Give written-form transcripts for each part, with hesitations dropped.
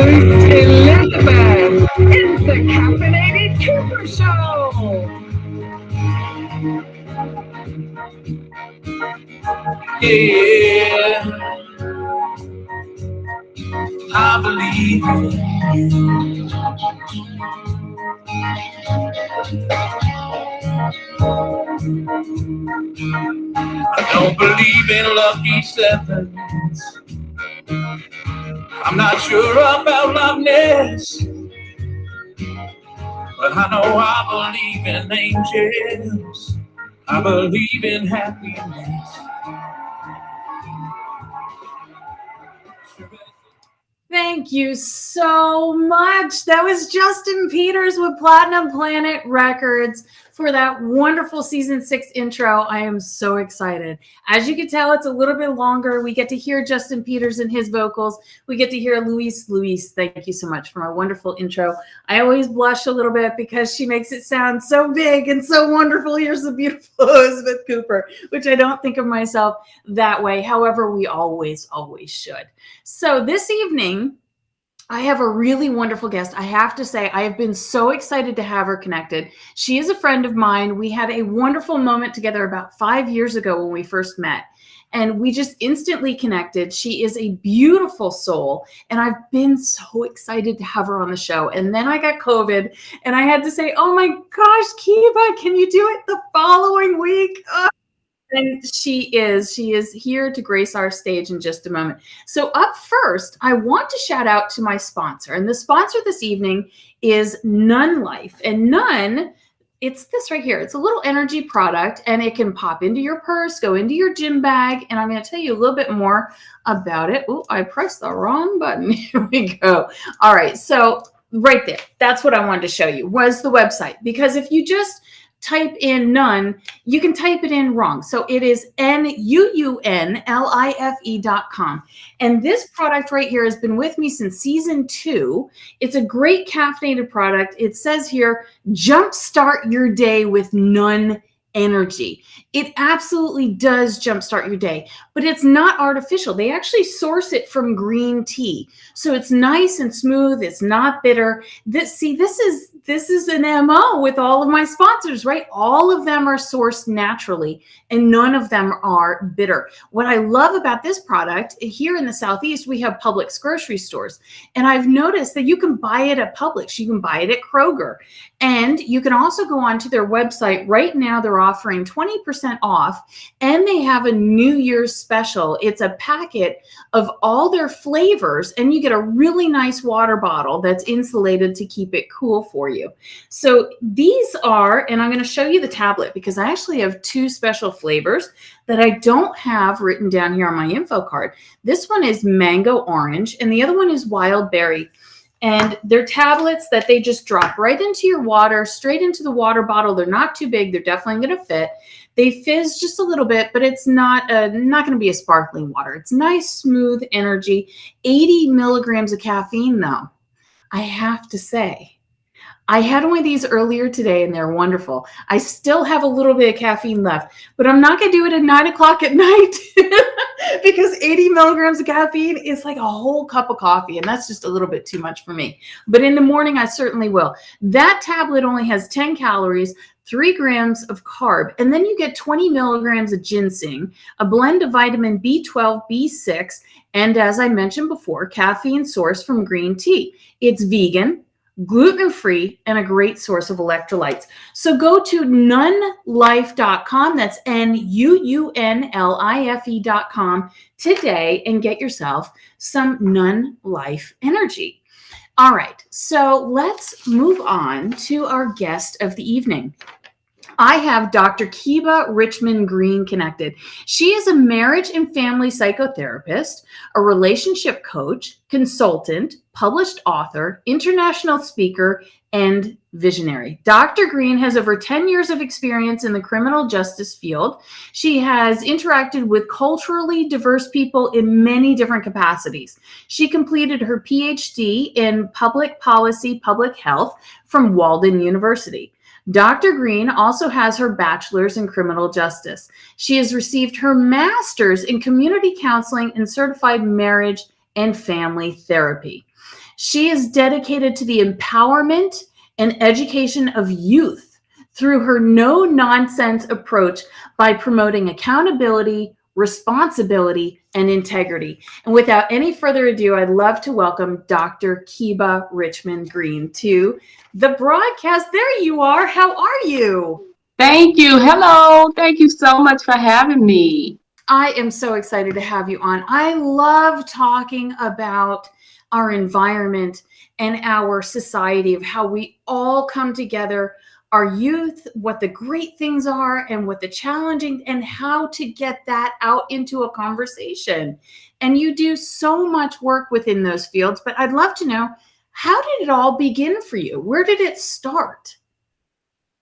host, Elizabeth. It's the Caffeinated Cooper Show. Yeah, I believe in you. I don't believe in lucky sevens. I'm not sure about Loch Ness, but I know I believe in angels. I believe in happiness. Thank you so much. That was Justin Peters with Platinum Planet Records for that wonderful season 6 intro. I am so excited. As you can tell, it's a little bit longer. We get to hear Justin Peters and his vocals. We get to hear Luis. Luis, thank you so much for my wonderful intro. I always blush a little bit because she makes it sound so big and so wonderful. Here's the beautiful Elizabeth Cooper, which I don't think of myself that way. However, we always should. So this evening, I have a really wonderful guest. I have to say, I have been so excited to have her connected. She is a friend of mine. We had a wonderful moment together about 5 years ago when we first met, and we just instantly connected. She is a beautiful soul, and I've been so excited to have her on the show. And then I got COVID, and I had to say, oh my gosh, Keba, can you do it the following week? And she is here to grace our stage in just a moment. So up first, I want to shout out to my sponsor. And the sponsor this evening is Nun Life. And Nun, it's this right here. It's a little energy product, and it can pop into your purse, go into your gym bag. And I'm going to tell you a little bit more about it. Oh, I pressed the wrong button. Here we go. All right. So right there, that's what I wanted to show you was the website. Because if you just type in Nun, you can type it in wrong. So it is NUUNLIFE.com. And this product right here has been with me since season 2. It's a great caffeinated product. It says here, jumpstart your day with Nun energy. It absolutely does jumpstart your day, but it's not artificial. They actually source it from green tea. So it's nice and smooth. It's not bitter. This is an MO with all of my sponsors, right? All of them are sourced naturally and none of them are bitter. What I love about this product, here in the Southeast, we have Publix grocery stores. And I've noticed that you can buy it at Publix. You can buy it at Kroger. And you can also go onto their website. Right now, they're offering 20% off, and they have a New Year's special. It's a packet of all their flavors, and you get a really nice water bottle that's insulated to keep it cool for you. So these are, and I'm going to show you the tablet because I actually have 2 special flavors that I don't have written down here on my info card. This one is mango orange, and the other one is wild berry. And they're tablets that they just drop right into your water, straight into the water bottle. They're not too big. They're definitely going to fit. They fizz just a little bit, but it's not going to be a sparkling water. It's nice, smooth energy. 80 milligrams of caffeine, though. I have to say, I had one of these earlier today, and they're wonderful. I still have a little bit of caffeine left, but I'm not going to do it at 9 o'clock at night because 80 milligrams of caffeine is like a whole cup of coffee, and that's just a little bit too much for me. But in the morning, I certainly will. That tablet only has 10 calories, 3 grams of carb, and then you get 20 milligrams of ginseng, a blend of vitamin B12, B6, and as I mentioned before, caffeine sourced from green tea. It's vegan, gluten-free, and a great source of electrolytes. So go to nunlife.com, that's NUUNLIFE.com today and get yourself some Nun Life energy. All right, so let's move on to our guest of the evening. I have Dr. Keba Richmond Green connected. She is a marriage and family psychotherapist, a relationship coach, consultant, published author, international speaker, and visionary. Dr. Green has over 10 years of experience in the criminal justice field. She has interacted with culturally diverse people in many different capacities. She completed her PhD in public policy, public health from Walden University. Dr. Green also has her bachelor's in criminal justice. She has received her master's in community counseling and certified marriage and family therapy. She is dedicated to the empowerment and education of youth through her no-nonsense approach by promoting accountability, responsibility, and integrity. And without any further ado, I'd love to welcome Dr. Keba Richmond Green to the broadcast. There you are. How are you? Thank you. Hello. Thank you so much for having me. I am so excited to have you on. I love talking about our environment and our society, of how we all come together, our youth, what the great things are and what the challenging, and how to get that out into a conversation. And you do so much work within those fields, but I'd love to know, how did it all begin for you? Where did it start?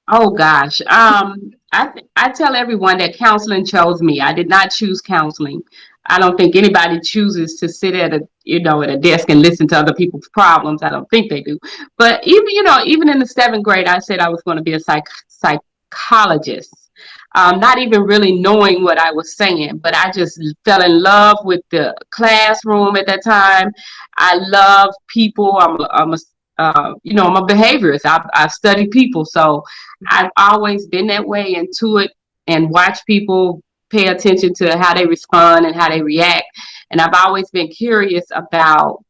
Oh gosh. I tell everyone that counseling chose me. I did not choose counseling. I don't think anybody chooses to sit at a desk and listen to other people's problems. I don't think they do. But even in the 7th grade, I said I was going to be a psychologist. Not even really knowing what I was saying, but I just fell in love with the classroom at that time. I love people. I'm a behaviorist. I study people, so I've always been that way into it, and watch people, pay attention to how they respond and how they react. And I've always been curious about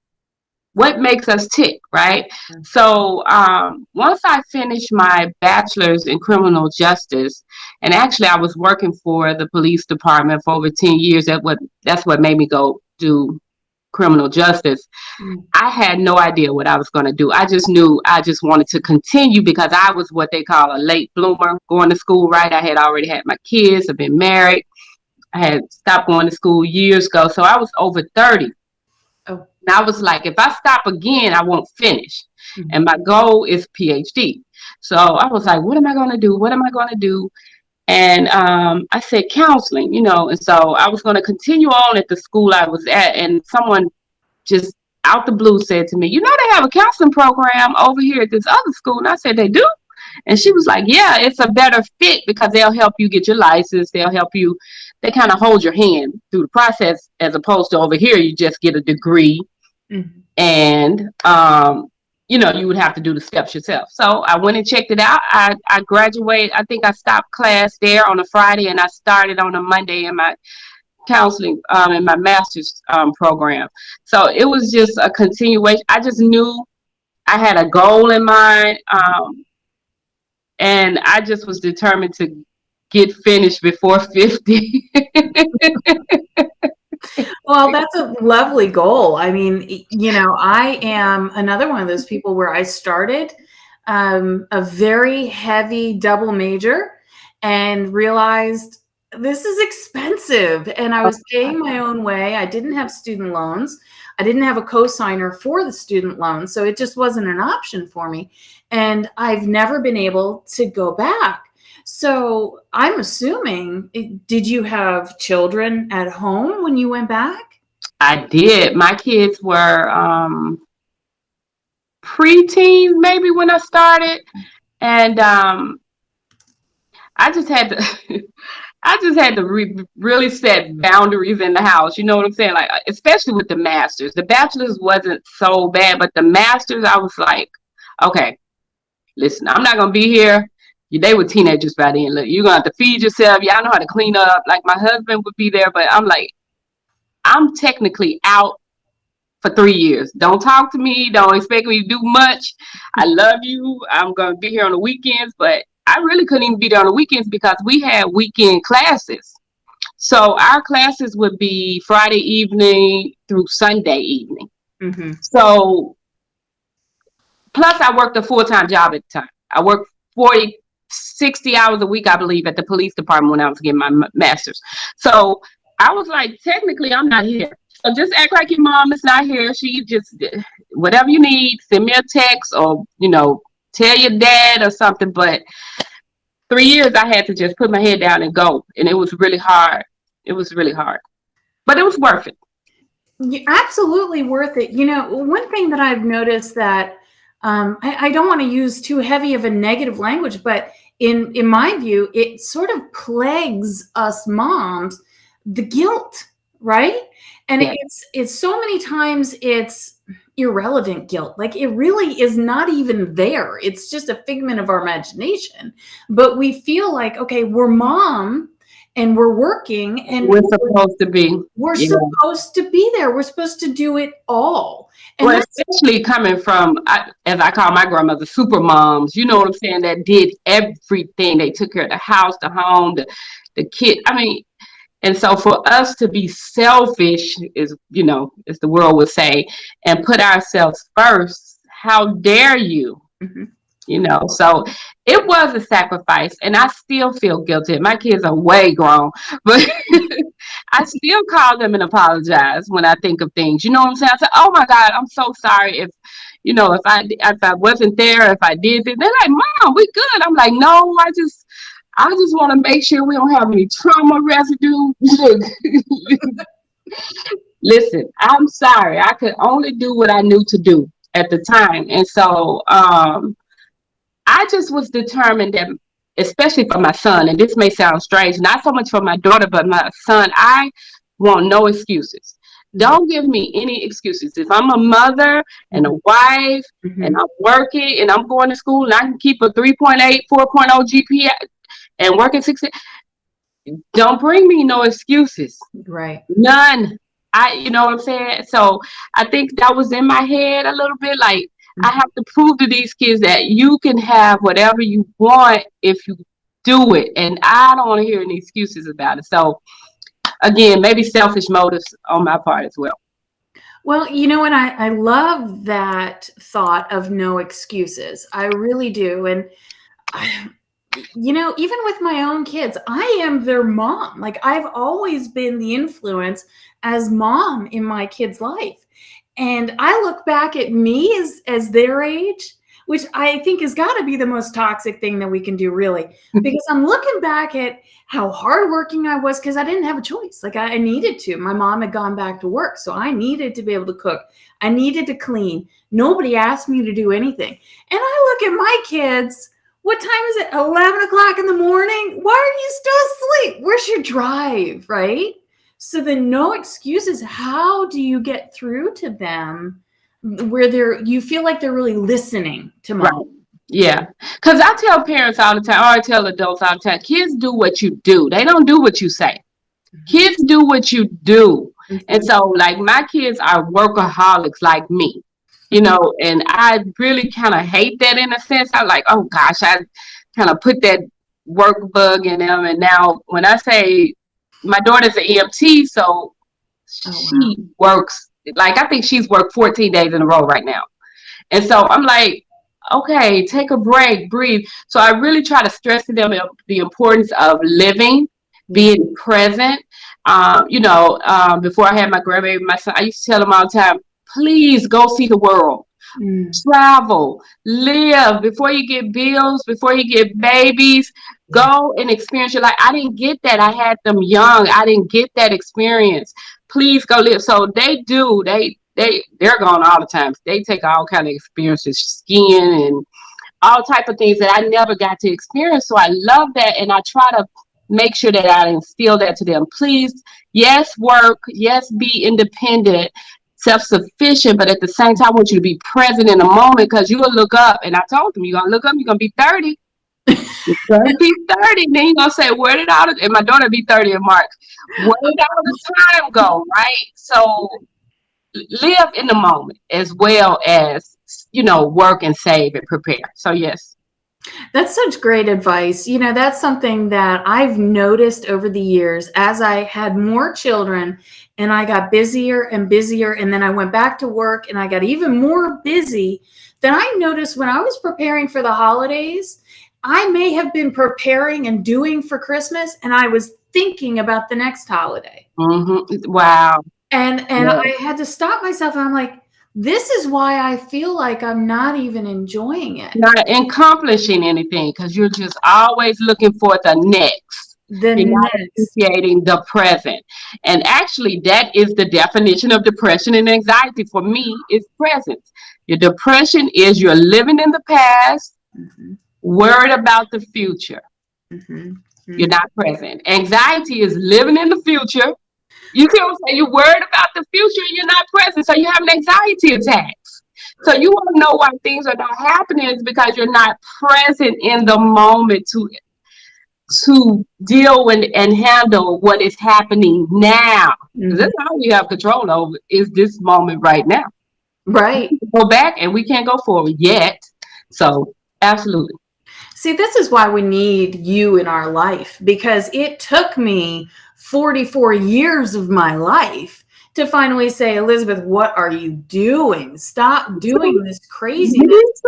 what makes us tick, right? Mm-hmm. So once I finished my bachelor's in criminal justice, and actually I was working for the police department for over 10 years. That's what made me go do criminal justice. Mm-hmm. I had no idea what I was going to do. I just knew I just wanted to continue, because I was what they call a late bloomer going to school, right? I had already had my kids. I've been married. I had stopped going to school years ago. So I was over 30. Oh. And I was like, if I stop again, I won't finish. Mm-hmm. And my goal is PhD. So I was like, what am I going to do? What am I going to do? And I said counseling, and so I was going to continue on at the school I was at. And someone just out the blue said to me, they have a counseling program over here at this other school. And I said, they do? And she was like, yeah, it's a better fit, because they'll help you get your license. They'll help you. They kind of hold your hand through the process, as opposed to over here, you just get a degree. Mm-hmm. And, you would have to do the steps yourself. So I went and checked it out. I graduated. I think I stopped class there on a Friday, and I started on a Monday in my counseling in my master's program. So it was just a continuation. I just knew I had a goal in mind. And I just was determined to get finished before 50. Well, that's a lovely goal. I mean, I am another one of those people where I started a very heavy double major and realized this is expensive. And I was paying my own way. I didn't have student loans. I didn't have a co-signer for the student loan. So it just wasn't an option for me. And I've never been able to go back. So I'm assuming, did you have children at home when you went back? I did. My kids were preteens maybe when I started. And I just had to really set boundaries in the house. You know what I'm saying? Like, especially with the masters. The bachelor's wasn't so bad, but the masters, I was like, okay, listen, I'm not going to be here. They were teenagers by then. Look, you're going to have to feed yourself. Y'all know how to clean up. Like, my husband would be there, but I'm like, I'm technically out for 3 years. Don't talk to me. Don't expect me to do much. I love you. I'm going to be here on the weekends, but I really couldn't even be there on the weekends because we had weekend classes. So our classes would be Friday evening through Sunday evening. Mm-hmm. So, plus I worked a full-time job at the time. I worked 60 hours a week, I believe, at the police department when I was getting my master's. So I was like, technically, I'm not here. So just act like your mom is not here. She just, whatever you need, send me a text or, tell your dad or something. But 3 years, I had to just put my head down and go. And it was really hard. It was really hard. But it was worth it. Absolutely worth it. One thing that I've noticed that I don't want to use too heavy of a negative language, but in my view, it sort of plagues us moms, the guilt, right? And Yes. it's so many times it's irrelevant guilt. Like it really is not even there. It's just a figment of our imagination. But we feel like, okay, we're mom and we're working and We're supposed to be. we're Yeah. supposed to be there. We're supposed to do it all. And Well, that's especially coming from, as I call my grandmother, super moms, you know what I'm saying, that did everything. They took care of the house, the home, the kid. I mean, and so for us to be selfish is, you know, as the world would say, and put ourselves first, how dare you? Mhm. You know, so it was a sacrifice, and I still feel guilty. My kids are way grown, but I still call them and apologize when I think of things. You know what I'm saying? I say, "Oh my God, I'm so sorry if, you know, if I wasn't there, if I did this." They're like, "Mom, we good." I'm like, "No, I just want to make sure we don't have any trauma residue." Look, listen, I'm sorry. I could only do what I knew to do at the time, and so I just was determined that, especially for my son, and this may sound strange, not so much for my daughter, but my son, I want no excuses. Don't give me any excuses. If I'm a mother and a wife and I'm working and I'm going to school and I can keep a 3.8, 4.0 GPA and working 6, don't bring me no excuses. right. None. You know what I'm saying? So I think that was in my head a little bit, like, I have to prove to these kids that you can have whatever you want if you do it. And I don't want to hear any excuses about it. So again, maybe selfish motives on my part as well. Well, you know, and I love that thought of no excuses. I really do. And you know, even with my own kids, I am their mom. Like I've always been the influence as mom in my kid's life. And I look back at me as their age, which I think has got to be the most toxic thing that we can do, really, because I'm looking back at how hardworking I was because I didn't have a choice. Like I needed to. My mom had gone back to work, so I needed to be able to cook. I needed to clean. Nobody asked me to do anything. And I look at my kids. What time is it? 11 o'clock in the morning? Why are you still asleep? Where's your drive, right? So the no excuses, how do you get through to them where you feel like they're really listening to mom? Right. Yeah. Because I tell parents all the time, or I tell adults all the time, kids do what you do. They don't do what you say. Kids do what you do. And so, like, my kids are workaholics like me, you know, and I really kind of hate that in a sense. I'm like, oh gosh, I kind of put that work bug in them. And now when I say, my daughter's an EMT, so she works, like, I think she's worked 14 days in a row right now. And so I'm like, okay, take a break, breathe. So I really try to stress to them the importance of living, being present. You know, before I had my grandbaby, my son, I used to tell them all the time, please go see the world. Travel, live. Before you get bills, before you get babies, go and experience your life. I didn't get that. I had them young. I didn't get that experience. Please go live. So they're gone all the time. They take all kind of experiences, skiing and all type of things that I never got to experience. So I love that, and I try to make sure that I instill that to them. Please, yes, work, yes, be independent, self-sufficient, but at the same time, I want you to be present in the moment, because you will look up, and I told them, you're going to look up, you're going to be 30. You're going to be 30. Then you're going to say, where did all the, and my daughter be 30 in March. Where did all the time go, right? So live in the moment as well as, you know, work and save and prepare. So yes. That's such great advice. You know, that's something that I've noticed over the years as I had more children and I got busier and busier. And then I went back to work and I got even more busy. Then I noticed when I was preparing for the holidays, I may have been preparing and doing for Christmas, and I was thinking about the next holiday. Wow. And I had to stop myself. And I'm like, this is why I feel like I'm not even enjoying it. Not accomplishing anything, because you're just always looking for the next. You're not appreciating the present. And actually, that is the definition of depression and anxiety for me, is presence. Your depression is you're living in the past, worried about the future. You're not present. Anxiety is living in the future, You see what I'm saying? You're worried about the future and you're not present. So you're having anxiety attacks. So you want to know why things are not happening is because you're not present in the moment to deal with and handle what is happening now. Because that's all you have control over is this moment right now. Right. Go back and we can't go forward yet. So absolutely. See, this is why we need you in our life, because it took me 44 years of my life to finally say, Elizabeth, what are you doing? Stop doing this craziness.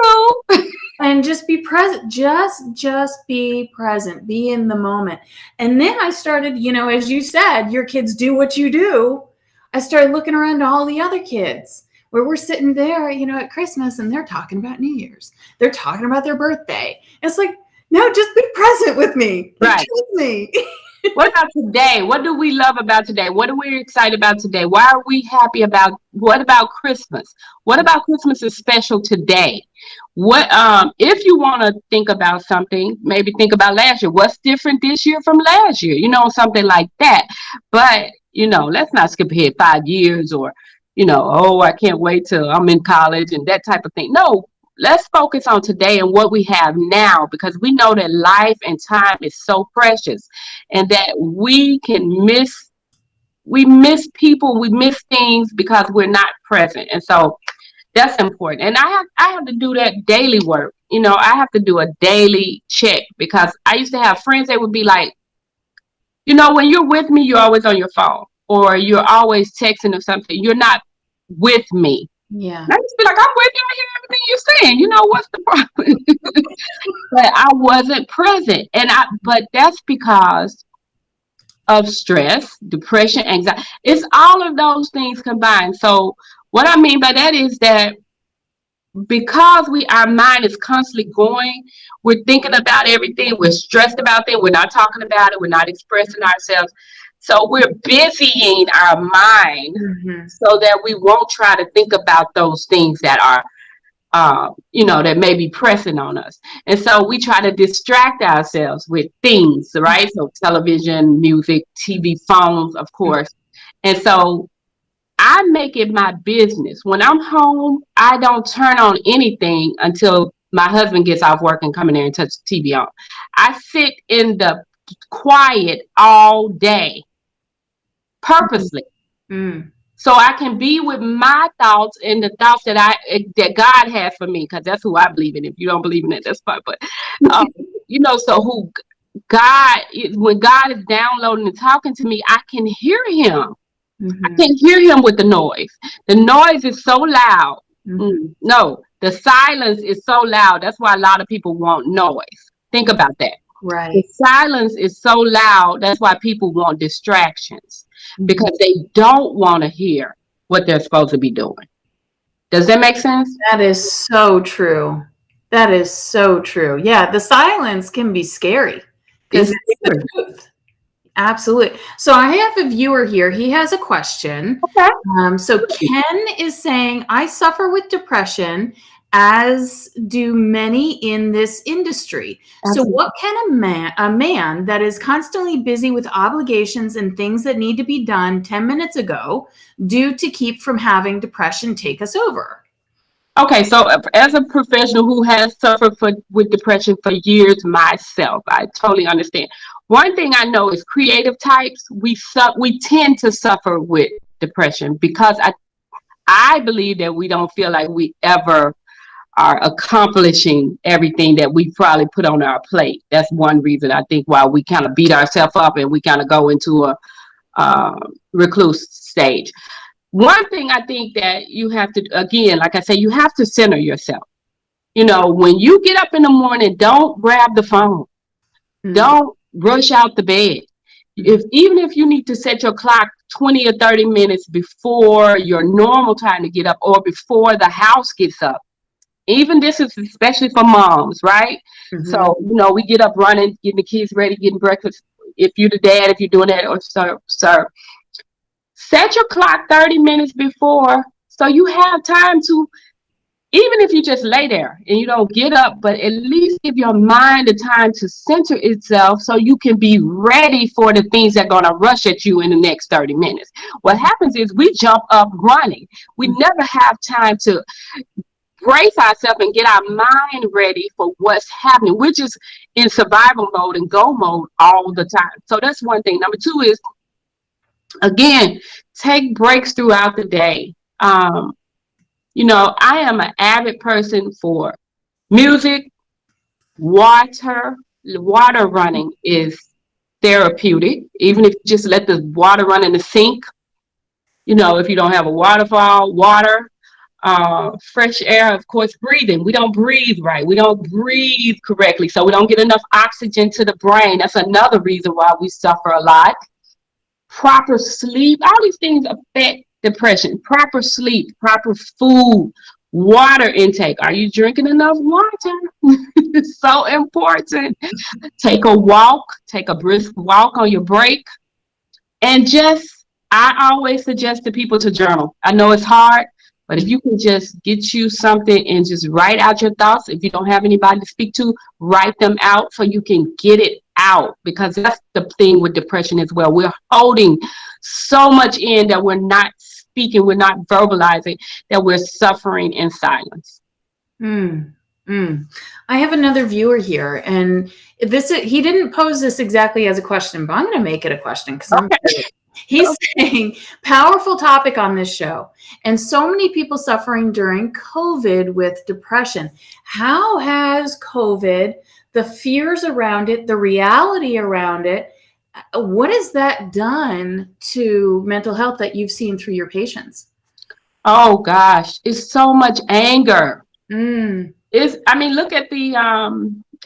And just be present. Just be present. Be in the moment. And then I started, as you said, your kids do what you do. I started looking around to all the other kids where we're sitting there, at Christmas, and they're talking about New Year's. They're talking about their birthday. It's like, no, just be present with me. Right. With me. What about today? What do we love about today? What are we excited about today? Why are we happy about? What about Christmas? What about Christmas is special today? What if you want to think about something, maybe think about last year. What's different this year from last year? Something like that. But let's not skip ahead 5 years or oh, I can't wait till I'm in college and that type of thing. No. Let's focus on today and what we have now, because we know that life and time is so precious and that we miss people, we miss things because we're not present. And so that's important. And I have to do that daily work. I have to do a daily check, because I used to have friends that would be like, when you're with me, you're always on your phone or you're always texting or something. You're not with me. Yeah. And I used to be like, I'm with you, I hear everything you're saying. What's the problem? But I wasn't present. But that's because of stress, depression, anxiety. It's all of those things combined. So what I mean by that is that because our mind is constantly going, we're thinking about everything, we're stressed about things, we're not talking about it, we're not expressing ourselves. So we're busying our mind so that we won't try to think about those things that are, that may be pressing on us. And so we try to distract ourselves with things, right? So television, music, TV, phones, of course. And so I make it my business. When I'm home, I don't turn on anything until my husband gets off work and come in there and touch the TV on. I sit in the quiet all day. Purposely, so I can be with my thoughts and the thoughts that God has for me, because that's who I believe in. If you don't believe in it, that's fine. But so who God, when God is downloading and talking to me, I can hear Him. I can hear Him with the noise. The noise is so loud. No, the silence is so loud. That's why a lot of people want noise. Think about that. Right. The silence is so loud. That's why people want distractions, because they don't want to hear what they're supposed to be doing. Does that make sense? That is so true. That is so true. Yeah, the silence can be scary. It's the truth. Absolutely. So I have a viewer here. He has a question. Okay. So Ken is saying, I suffer with depression, as do many in this industry. So what can a man that is constantly busy with obligations and things that need to be done 10 minutes ago do to keep from having depression take us over? Okay, so as a professional who has suffered with depression for years myself, I totally understand. One thing I know is creative types, we tend to suffer with depression because I believe that we don't feel like we ever are accomplishing everything that we probably put on our plate. That's one reason I think why we kind of beat ourselves up and we kind of go into a recluse stage. One thing I think that you have to, again, like I say, you have to center yourself. When you get up in the morning, don't grab the phone. Don't rush out the bed. Even if you need to set your clock 20 or 30 minutes before your normal time to get up or before the house gets up. Even this is especially for moms, right? So, we get up running, getting the kids ready, getting breakfast. If you're the dad, if you're doing that, or sir, set your clock 30 minutes before so you have time to even if you just lay there and you don't get up, but at least give your mind the time to center itself so you can be ready for the things that are going to rush at you in the next 30 minutes. What happens is we jump up running. We never have time to brace ourselves and get our mind ready for what's happening. We're just in survival mode and go mode all the time. So that's one thing. Number two is, again, take breaks throughout the day. You know, I am an avid person for music, water. Water running is therapeutic. Even if you just let the water run in the sink, you know, if you don't have a waterfall, water, fresh air, of course, breathing. We don't breathe right. We don't breathe correctly. So we don't get enough oxygen to the brain. That's another reason why we suffer a lot. Proper sleep, all these things affect depression. Proper sleep, proper food, water intake. Are you drinking enough water? It's so important. Take a walk, take a brisk walk on your break. And just, I always suggest to people to journal. I know it's hard, but if you can just get you something and just write out your thoughts, if you don't have anybody to speak to, write them out so you can get it out, because that's the thing with depression as well. We're holding so much in that we're not speaking, we're not verbalizing, that we're suffering in silence. I have another viewer here, and he didn't pose this exactly as a question, but I'm going to make it a question because I'm curious. He's saying, powerful topic on this show, and so many people suffering during COVID with depression. How has COVID, the fears around it, the reality around it, what has that done to mental health that you've seen through your patients? Oh gosh, it's so much anger. I mean, look at the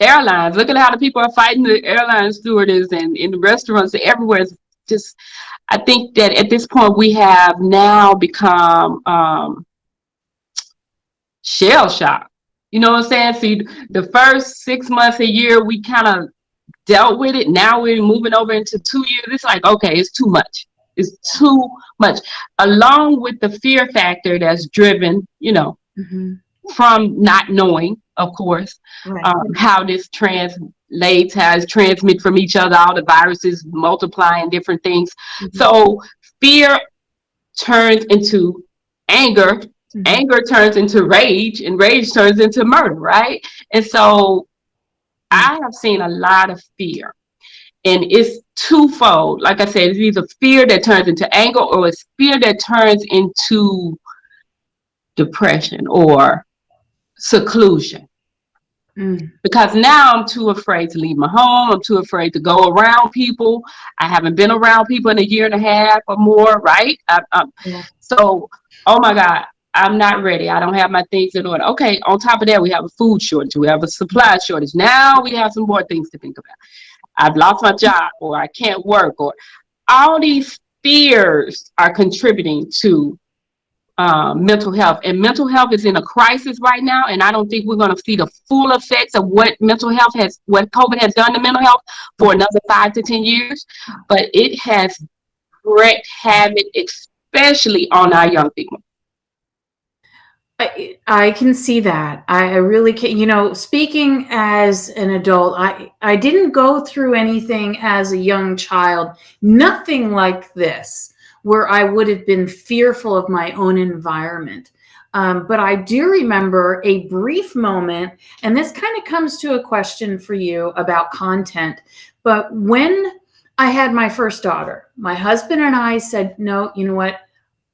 airlines. Look at how the people are fighting the airline stewardess and in the restaurants and everywhere. It's just, I think that at this point we have now become shell shock. You know what I'm saying? See, the first 6 months, a year, we kind of dealt with it. Now we're moving over into 2 years. It's like, okay, it's too much. It's too much. Along with the fear factor that's driven, you know, from not knowing, of course, how this translates, how it's transmit from each other, all the viruses multiplying different things. So fear turns into anger. Anger turns into rage, and rage turns into murder, right? And so I have seen a lot of fear, and it's twofold. Like I said, it's either fear that turns into anger, or it's fear that turns into depression or seclusion. Because now I'm too afraid to leave my home. I'm too afraid to go around people. I haven't been around people in a year and a half or more, right? So, oh my God, I'm not ready. I don't have my things in order. Okay, on top of that, we have a food shortage. We have a supply shortage. Now we have some more things to think about. I've lost my job, or I can't work, or all these fears are contributing to mental health. And mental health is in a crisis right now. And I don't think we're going to see the full effects of what what COVID has done to mental health for another 5 to 10 years. But it has wreaked havoc, especially on our young people. I can see that. I really can. You know, speaking as an adult, I didn't go through anything as a young child, nothing like this, where I would have been fearful of my own environment. But I do remember a brief moment, and this kind of comes to a question for you about content. But when I had my first daughter, my husband and I said, no, you know what?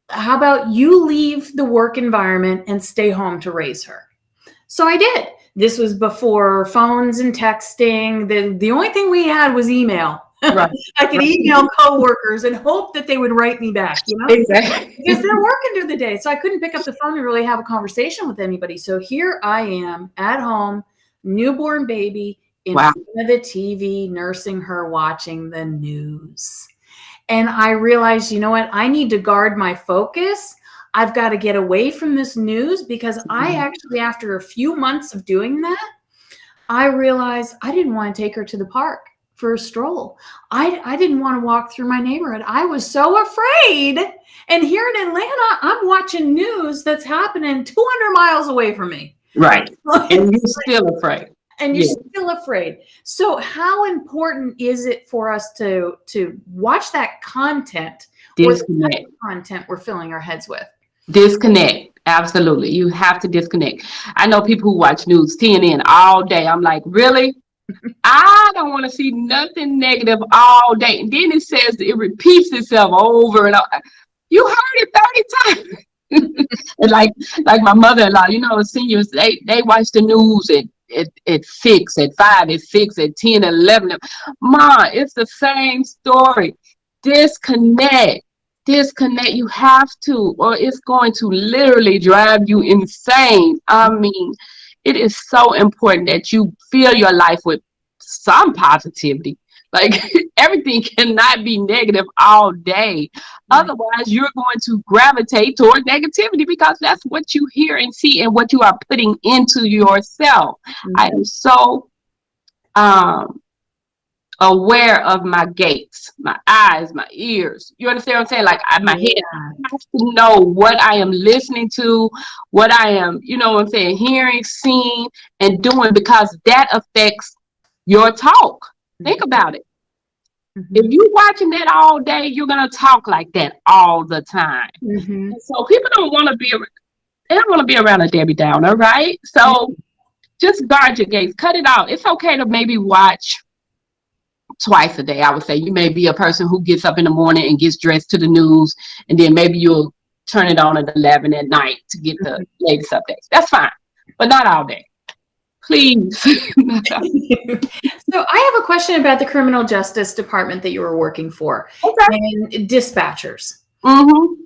How about you leave the work environment and stay home to raise her? So I did. This was before phones and texting. The only thing we had was email. Right. I could email coworkers and hope that they would write me back, you know, exactly, because they're working through the day. So I couldn't pick up the phone and really have a conversation with anybody. So here I am at home, newborn baby in front of the TV, nursing her, watching the news. And I realized, you know what? I need to guard my focus. I've got to get away from this news, because I actually, after a few months of doing that, I realized I didn't want to take her to the park for a stroll. I didn't want to walk through my neighborhood. I was so afraid. And here in Atlanta, I'm watching news that's happening 200 miles away from me. Right. And you're still afraid. And you're still afraid. So how important is it for us to watch that content? Disconnect. Content we're filling our heads with. Disconnect. Absolutely. You have to disconnect. I know people who watch news, CNN all day. I'm like, really? I don't want to see nothing negative all day. And then it says it repeats itself over and over. You heard it 30 times. And like my mother-in-law, you know, seniors, they watch the news at 6, at 5, at 6, at 10, at 11. Ma, it's the same story. Disconnect. You have to, or it's going to literally drive you insane. I mean, it is so important that you fill your life with some positivity. Like everything cannot be negative all day. Otherwise, you're going to gravitate toward negativity because that's what you hear and see and what you are putting into yourself. I am so aware of my gates, my eyes, my ears. You understand what I'm saying? Like my head, I have to know what I am listening to, what I am, you know what I'm saying, hearing, seeing, and doing, because that affects your talk. Think about it. If you're watching that all day, you're gonna talk like that all the time. So people don't want to be around a Debbie Downer, right? So just guard your gates, cut it out. It's okay to maybe watch twice a day. I would say you may be a person who gets up in the morning and gets dressed to the news, and then maybe you'll turn it on at 11 at night to get the latest updates. That's fine, but not all day, please. So I have a question about the criminal justice department that you were working for, and dispatchers.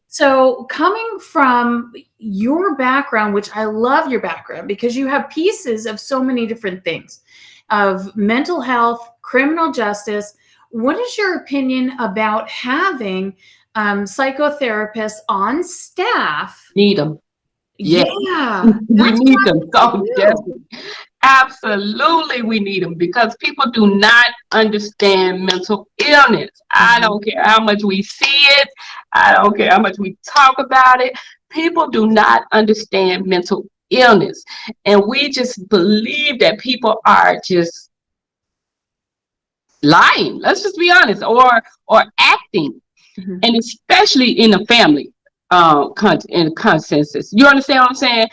So coming from your background, which I love your background because you have pieces of so many different things, of mental health, criminal justice. What is your opinion about having psychotherapists on staff? Need them. Yeah. We need them so desperately. Absolutely, we need them because people do not understand mental illness. I don't care how much we see it. I don't care how much we talk about it. People do not understand mental illness. And we just believe that people are just lying. Let's just be honest, or acting. And especially in the family in consensus. You understand what I'm saying?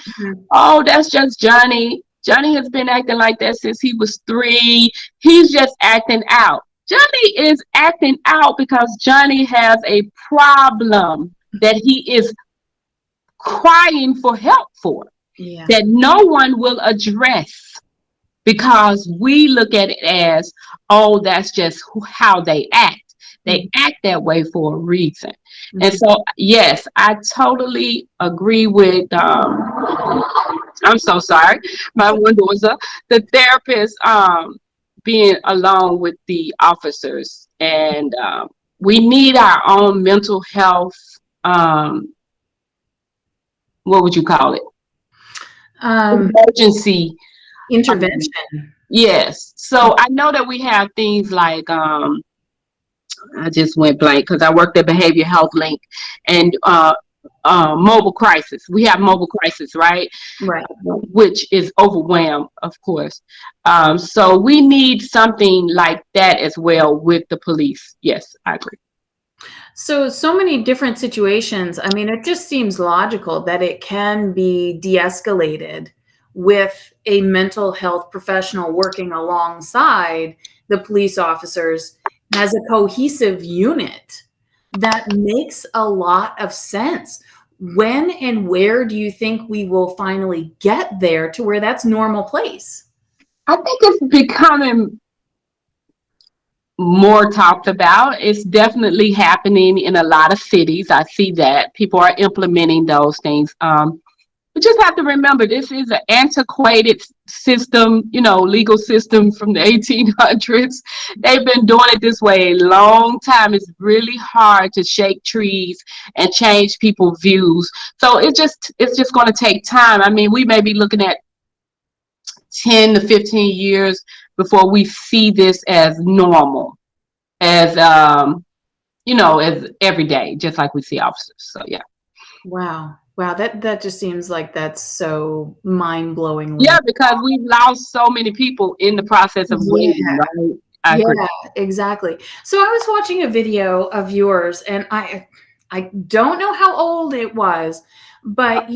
Oh, that's just Johnny. Johnny has been acting like that since he was 3. He's just acting out. Johnny is acting out because Johnny has a problem that he is crying for help for, that no one will address, because we look at it as, oh, that's just how they act. They act that way for a reason. And so, yes, I totally agree with, I'm so sorry, my window was up, the therapist being along with the officers. And we need our own mental health, what would you call it? Emergency intervention. Yes. So I know that we have things like, I just went blank because I worked at Behavior Health Link, and mobile crisis. We have mobile crisis, right? Right. Which is overwhelmed, of course. So we need something like that as well with the police. Yes, I agree. So many different situations. I mean, it just seems logical that it can be de-escalated with a mental health professional working alongside the police officers as a cohesive unit. That makes a lot of sense. When and where do you think we will finally get there to where that's normal place? I think it's becoming more talked about. It's definitely happening in a lot of cities. I see that people are implementing those things. We just have to remember, this is an antiquated system, legal system from the 1800s. They've been doing it this way a long time. It's really hard to shake trees and change people's views. So it's just going to take time. I mean, we may be looking at 10 to 15 years before we see this as normal, as as every day, just like we see officers. So yeah. Wow. Wow. That just seems like that's so mind-blowing. Yeah, because we've lost so many people in the process of waiting, right? I agree. Exactly. So I was watching a video of yours, and I don't know how old it was, but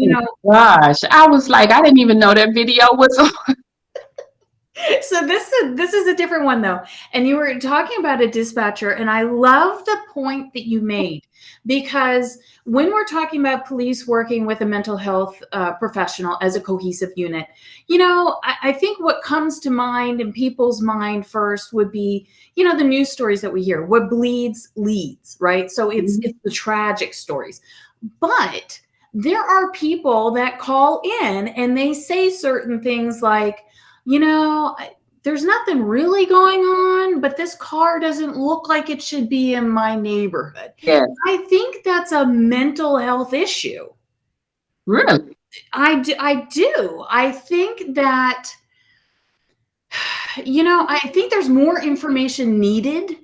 Gosh, I was like, I didn't even know that video was on. So this is a different one though. And you were talking about a dispatcher, and I love the point that you made, because when we're talking about police working with a mental health professional as a cohesive unit, I think what comes to mind in people's mind first would be, the news stories that we hear. What bleeds leads, right? So it's the tragic stories. But there are people that call in and they say certain things like, there's nothing really going on, but this car doesn't look like it should be in my neighborhood. Yeah. I think that's a mental health issue. Really? I do. I think that, I think there's more information needed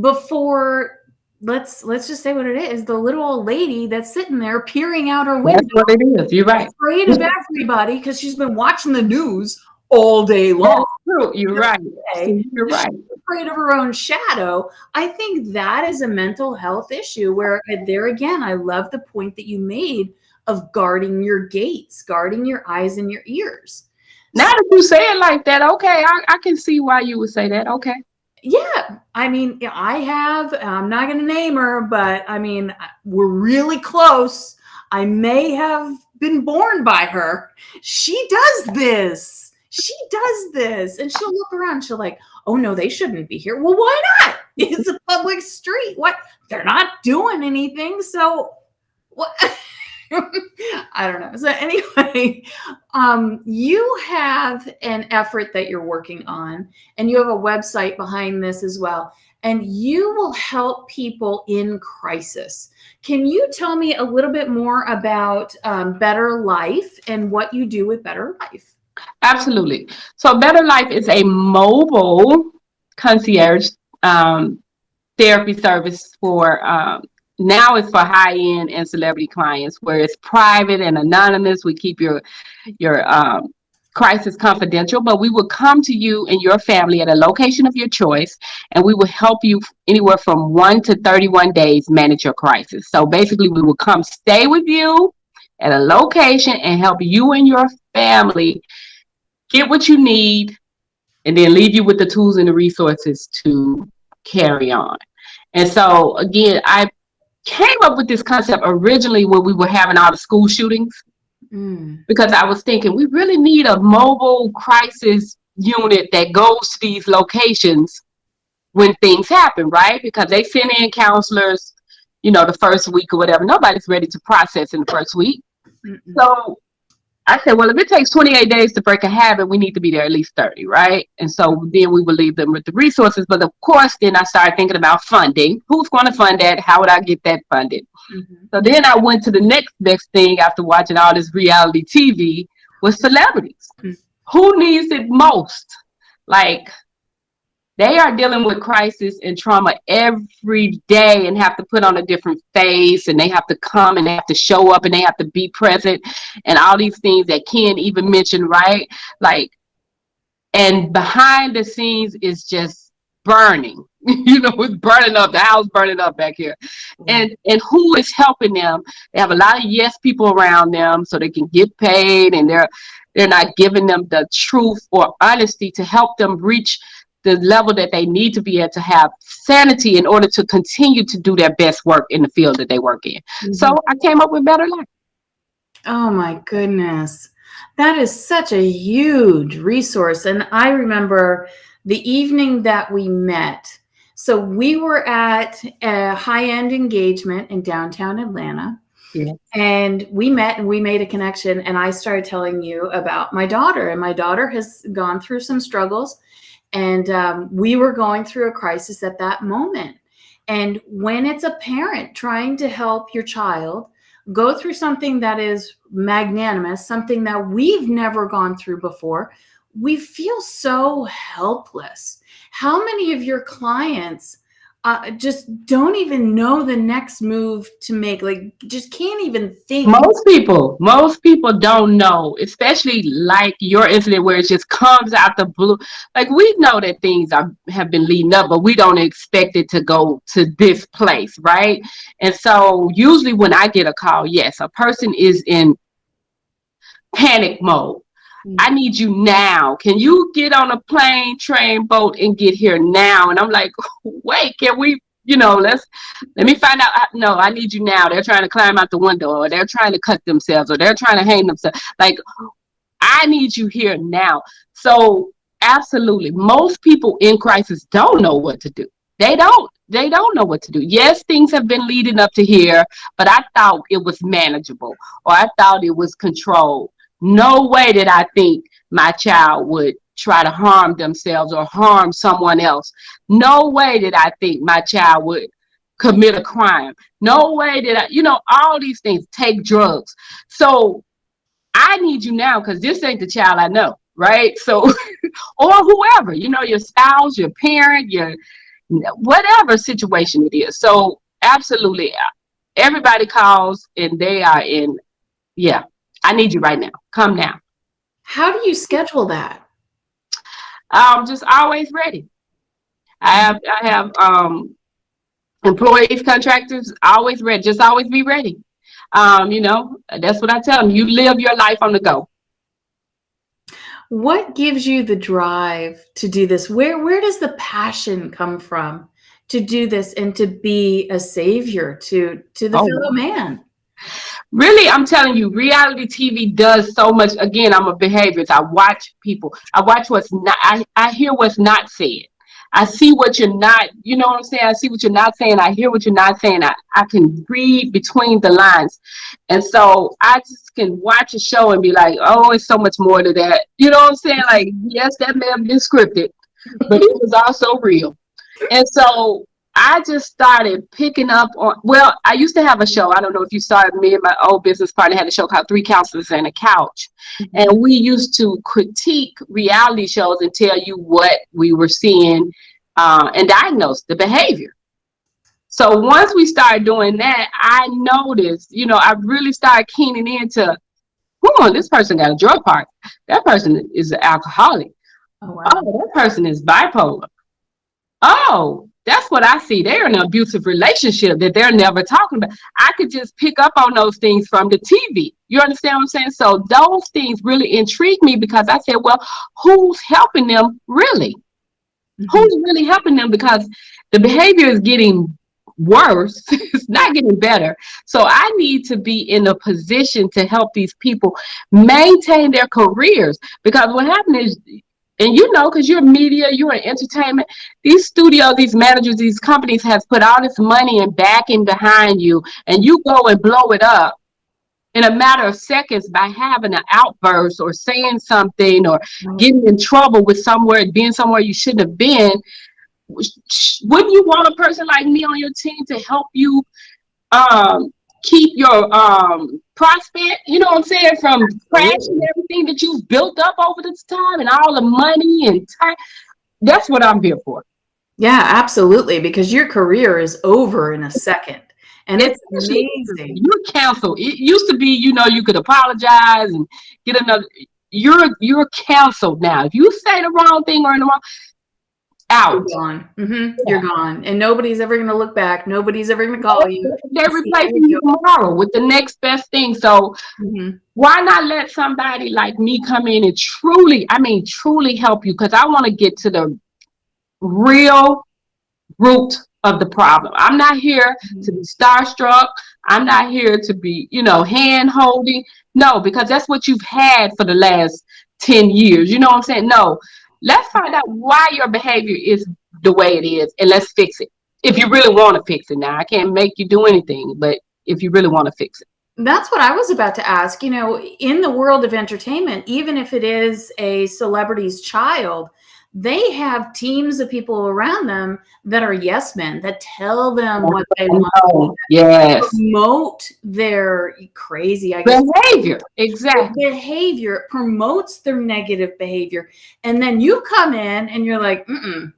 before, let's just say what it is. The little old lady that's sitting there peering out her window. That's what it is. You're right. Afraid of everybody because she's been watching the news all day long. True. You're right. You're right. Afraid of her own shadow. I think that is a mental health issue where there again, I love the point that you made of guarding your gates, guarding your eyes and your ears. Now that you say it like that, okay, I can see why you would say that. Okay. Yeah. I mean, I'm not going to name her, but I mean, we're really close. I may have been born by her. She does this. And she'll look around. She'll like, oh no, they shouldn't be here. Well, why not? It's a public street. What? They're not doing anything. So what? I don't know. So anyway, you have an effort that you're working on, and you have a website behind this as well. And you will help people in crisis. Can you tell me a little bit more about Better Life and what you do with Better Life? Absolutely. So Better Life is a mobile concierge therapy service for now it's for high-end and celebrity clients, where it's private and anonymous. We keep your crisis confidential, but we will come to you and your family at a location of your choice, and we will help you anywhere from 1 to 31 days manage your crisis. So basically, we will come stay with you at a location and help you and your family get what you need, and then leave you with the tools and the resources to carry on. And so again, I came up with this concept originally when we were having all the school shootings, because I was thinking we really need a mobile crisis unit that goes to these locations when things happen, right? Because they send in counselors, the first week or whatever. Nobody's ready to process in the first week. So I said, well, if it takes 28 days to break a habit, we need to be there at least 30, right? And so then we would leave them with the resources. But of course, then I started thinking about funding. Who's going to fund that? How would I get that funded? So then I went to the next best thing after watching all this reality TV was celebrities. Who needs it most? Like, they are dealing with crisis and trauma every day and have to put on a different face, and they have to come and they have to show up and they have to be present and all these things that Ken even mentioned, right? Like, and behind the scenes is just burning. It's burning up, the house burning up back here. And who is helping them? They have a lot of yes people around them so they can get paid, and they're not giving them the truth or honesty to help them reach the level that they need to be able to have sanity in order to continue to do their best work in the field that they work in. So I came up with Better Life. Oh my goodness. That is such a huge resource. And I remember the evening that we met. So we were at a high-end engagement in downtown Atlanta. Yeah. And we met and we made a connection. And I started telling you about my daughter. And my daughter has gone through some struggles. And we were going through a crisis at that moment. And when it's a parent trying to help your child go through something that is magnanimous, something that we've never gone through before, we feel so helpless. How many of your clients just don't even know the next move to make, like just can't even think? Most people don't know, especially like your incident where it just comes out the blue. Like, we know that things have been leading up, but we don't expect it to go to this place, right? And so usually when I get a call, yes, a person is in panic mode. I need you now. Can you get on a plane, train, boat, and get here now? And I'm like, wait, can we, let me find out. No, I need you now. They're trying to climb out the window, or they're trying to cut themselves, or they're trying to hang themselves. Like, I need you here now. So absolutely, most people in crisis don't know what to do. They don't know what to do. Yes, things have been leading up to here, but I thought it was manageable, or I thought it was controlled. No way did I think my child would try to harm themselves or harm someone else. No way did I think my child would commit a crime. No way did I, all these things, take drugs. So I need you now, because this ain't the child I know, right? So, or whoever, your spouse, your parent, your whatever situation it is. So absolutely, everybody calls and they are in, yeah, I need you right now. Come now. How do you schedule that? Just always ready. I have employees, contractors, always ready. Just always be ready. That's what I tell them. You live your life on the go. What gives you the drive to do this? Where does the passion come from to do this and to be a savior to the fellow man? Really, I'm telling you, reality TV does so much. Again, I'm a behaviorist. I watch people. I watch what's not. I hear what's not said. I see what you're not. You know what I'm saying? I see what you're not saying. I hear what you're not saying. I can read between the lines, and so I just can watch a show and be like, oh, it's so much more to that. You know what I'm saying? Like, yes, that may have been scripted, but it was also real. And so I just started picking up on, well, I used to have a show. I don't know if you saw it. Me and my old business partner had a show called 3 Counselors and a Couch. And we used to critique reality shows and tell you what we were seeing and diagnose the behavior. So once we started doing that, I noticed, I really started keening into, this person got a drug part. That person is an alcoholic. Oh, wow. Oh, that person is bipolar. Oh, that's what I see. They're in an abusive relationship that they're never talking about. I could just pick up on those things from the TV. You understand what I'm saying? So those things really intrigue me, because I said, well, who's helping them really? Mm-hmm. Who's really helping them? Because the behavior is getting worse. It's not getting better. So I need to be in a position to help these people maintain their careers. Because what happened is, and because you're media, you're in entertainment, these studios, these managers, these companies has put all this money and backing behind you, and you go and blow it up in a matter of seconds by having an outburst or saying something or getting in trouble with being somewhere you shouldn't have been. Wouldn't you want a person like me on your team to help you keep your prospect, you know what I'm saying, from crashing everything that you've built up over this time and all the money and time? That's what I'm here for. Yeah, absolutely, because your career is over in a second. And it's amazing. You're canceled. It used to be, you could apologize and get another. You're canceled now. If you say the wrong thing or in the wrong, out. You're gone. Mm-hmm. Yeah. You're gone. And nobody's ever going to look back. Nobody's ever going to call you. They're replacing you tomorrow with the next best thing. So why not let somebody like me come in and truly help you? Because I want to get to the real root of the problem. I'm not here to be starstruck. I'm not here to be, hand holding. No, because that's what you've had for the last 10 years. You know what I'm saying? No. Let's find out why your behavior is the way it is, and let's fix it. If you really want to fix it. Now, I can't make you do anything, but if you really want to fix it. That's what I was about to ask. In the world of entertainment, even if it is a celebrity's child, they have teams of people around them that are yes men, that tell them what they want. Yes. Promote their crazy, I guess, behavior. Exactly. Behavior promotes their negative behavior. And then you come in and you're like,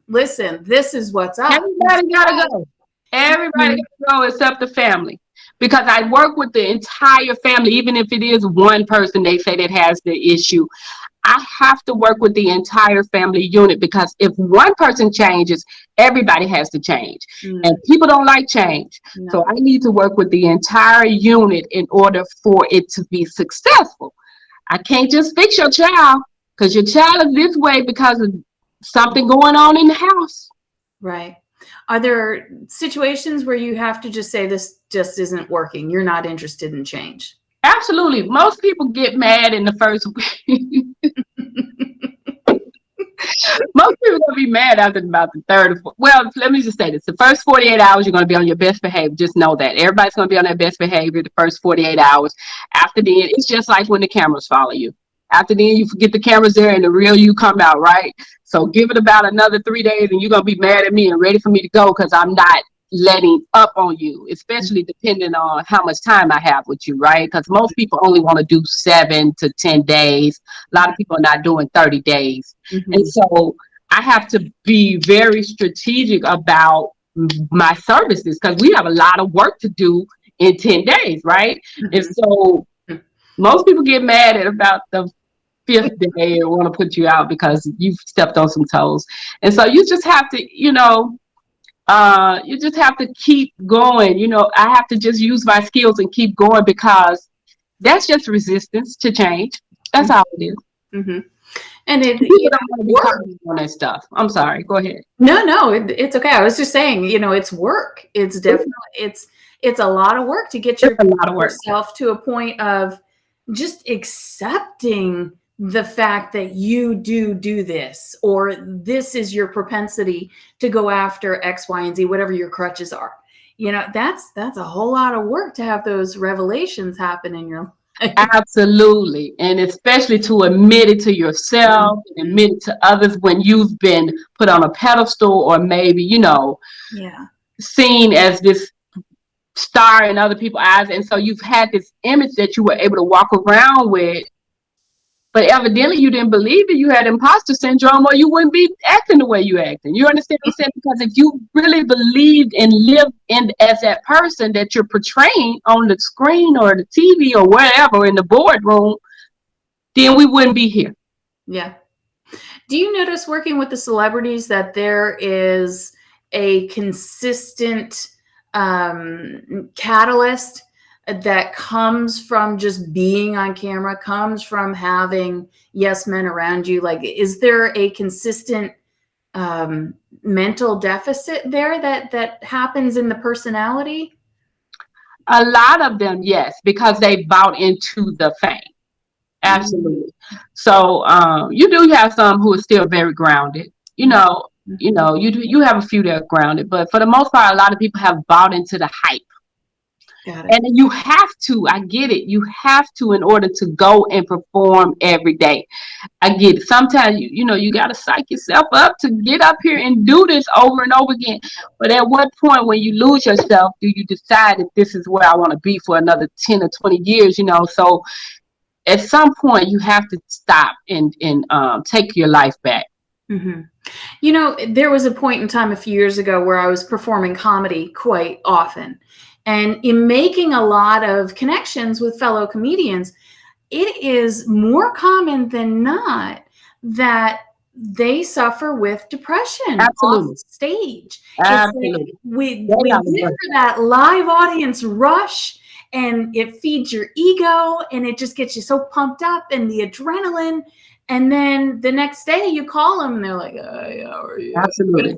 listen, this is what's up. Everybody gotta go. Everybody gotta go except the family. Because I work with the entire family, even if it is one person they say that has the issue. I have to work with the entire family unit, because if one person changes, everybody has to change. And people don't like change. No. So I need to work with the entire unit in order for it to be successful. I can't just fix your child, because your child is this way because of something going on in the house. Right. Are there situations where you have to just say, this just isn't working, you're not interested in change? Absolutely. Most people get mad in the first week. Most people are going to be mad after about the third or fourth. Well, let me just say this. The first 48 hours, you're going to be on your best behavior. Just know that. Everybody's going to be on their best behavior the first 48 hours. After then, it's just like when the cameras follow you. After then, you forget the cameras there and the real you come out, right? So give it about another 3 days and you're going to be mad at me and ready for me to go, because I'm not letting up on you, especially depending on how much time I have with you, right? Because most people only want to do 7 to 10 days. A lot of people are not doing 30 days. And so I have to be very strategic about my services, because we have a lot of work to do in 10 days, right? And so most people get mad at about the 5th day and want to put you out because you've stepped on some toes. And so you just have to, you just have to keep going. I have to just use my skills and keep going, because that's just resistance to change. That's all it is. And people don't want to be commenting on that stuff. I'm sorry. Go ahead. No, it's okay. I was just saying, it's work. It's definitely it's a lot of work to get yourself to a point of just accepting the fact that you do this, or this is your propensity to go after X, Y, and Z, whatever your crutches are. That's a whole lot of work to have those revelations happen in your life. Absolutely. And especially to admit it to yourself and admit it to others when you've been put on a pedestal, or maybe, seen as this star in other people's eyes. And so you've had this image that you were able to walk around with, but evidently you didn't believe it. You had imposter syndrome, or you wouldn't be acting the way you acting. You understand what I'm saying? Because if you really believed and lived in as that person that you're portraying on the screen or the TV or wherever in the boardroom, then we wouldn't be here. Yeah. Do you notice working with the celebrities that there is a consistent catalyst that comes from just being on camera, comes from having yes men around you? Like, is there a consistent mental deficit there that happens in the personality? A lot of them, yes, because they bought into the fame. Absolutely. So you have some who are still very grounded. You have a few that are grounded, but for the most part, a lot of people have bought into the hype. And you have to, I get it, you have to in order to go and perform every day. I get it. Sometimes, you got to psych yourself up to get up here and do this over and over again. But at what point when you lose yourself, do you decide that this is where I want to be for another 10 or 20 years, So at some point you have to stop and take your life back. There was a point in time a few years ago where I was performing comedy quite often. And in making a lot of connections with fellow comedians, it is more common than not that they suffer with depression off stage. Absolutely. We live for that live audience rush, and it feeds your ego, and it just gets you so pumped up, and the adrenaline. And then the next day you call them and they're like, how are you? Absolutely.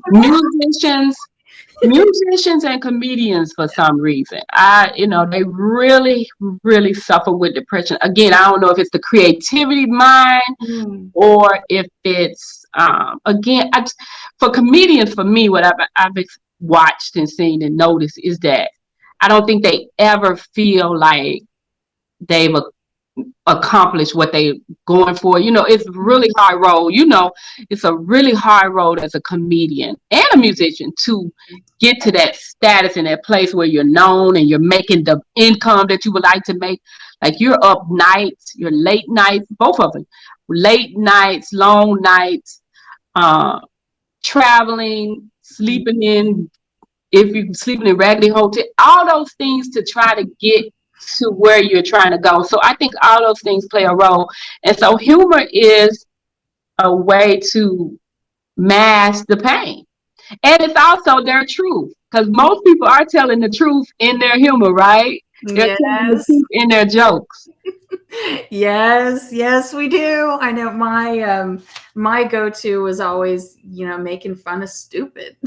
Musicians and comedians, for some reason, they really, really suffer with depression. Again, I don't know if it's the creativity mind or if it's, for comedians, for me, what I've watched and seen and noticed is that I don't think they ever feel like they've accomplished what they going for it. You know, it's a really hard role. You know, it's a really hard role as a comedian and a musician to get to that status and that place where you're known and you're making the income that you would like to make. Like you're up nights, you're late nights, both of them, late nights, long nights, traveling, sleeping in, if you're sleeping in raggedy hotel, all those things to try to get to where you're trying to go. So I think all those things play a role. And so humor is a way to mask the pain. And it's also their truth, because most people are telling the truth in their humor, right? They're telling the truth in their jokes. Yes, we do. I know my go-to was always, making fun of stupid.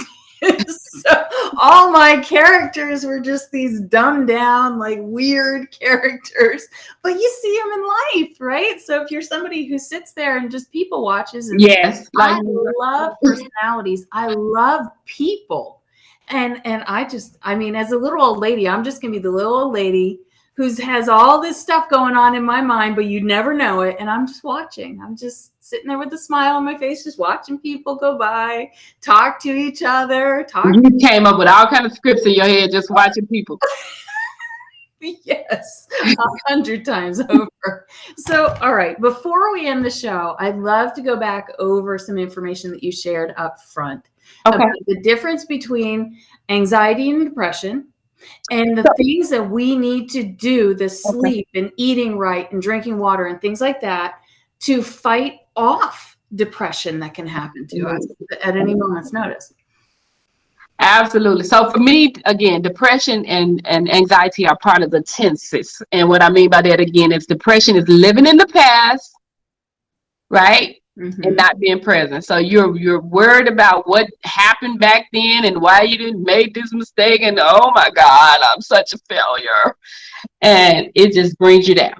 So all my characters were just these dumbed down, like weird characters, but you see them in life, right? So if you're somebody who sits there and just people watches, and yes, I love personalities, I love people, and I mean, as a little old lady, I'm just gonna be the little old lady who has all this stuff going on in my mind, but you never know it. And I'm just watching. I'm just sitting there with a smile on my face, just watching people go by, talk to each other. You came up with all kinds of scripts in your head, just watching people. Yes, 100 times over. So, all right, before we end the show, I'd love to go back over some information that you shared up front. Okay. About the difference between anxiety and depression, and the things that we need to do, the sleep and eating right and drinking water and things like that, to fight off depression that can happen to us at any moment's notice. Absolutely. So for me, again, depression and anxiety are part of the tenses. And what I mean by that, again, is depression is living in the past, right? Mm-hmm. And not being present. So you're worried about what happened back then and why you didn't make this mistake, and oh my God, I'm such a failure. And it just brings you down.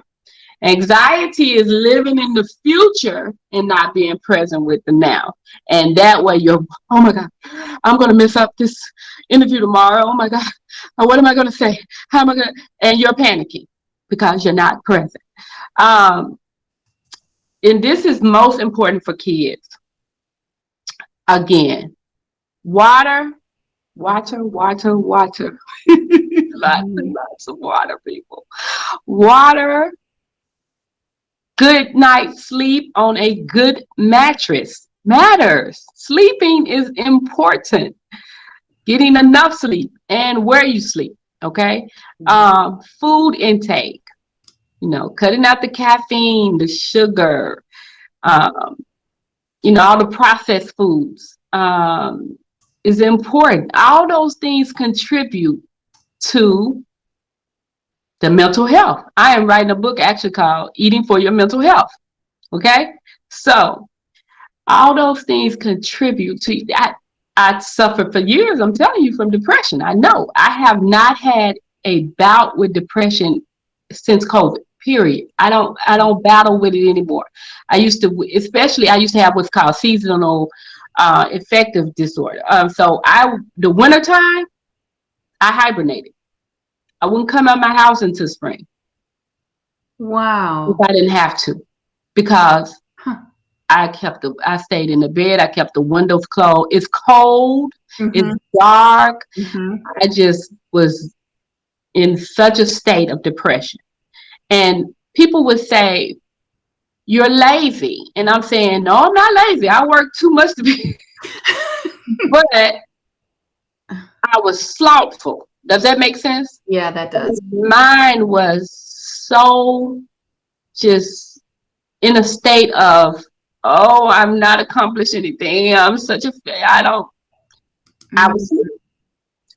Anxiety is living in the future and not being present with the now. And that way you're, oh my God, I'm going to mess up this interview tomorrow. Oh my God, what am I going to say? How am I going to? And you're panicking because you're not present. And this is most important for kids. Again, water. Lots and lots of water, people. Water, good night's sleep on a good mattress matters. Sleeping is important. Getting enough sleep and where you sleep, okay? Food intake. Cutting out the caffeine, the sugar, all the processed foods is important. All those things contribute to the mental health. I am writing a book actually called Eating for Your Mental Health. Okay? So all those things contribute to that. I suffered for years, I'm telling you, from depression. I know. I have not had a bout with depression since COVID. Period. I don't battle with it anymore. I used to have what's called seasonal affective disorder. So the wintertime, I hibernated. I wouldn't come out my house until spring. Wow. If I didn't have to, because I stayed in the bed. I kept the windows closed. It's cold. Mm-hmm. It's dark. Mm-hmm. I just was in such a state of depression. And people would say, you're lazy. And I'm saying, no, I'm not lazy. I work too much to be. But I was slothful. Does that make sense? Yeah, that does. Mine was so just in a state of, oh, I'm not accomplished anything. I'm such a failure. I would sleep.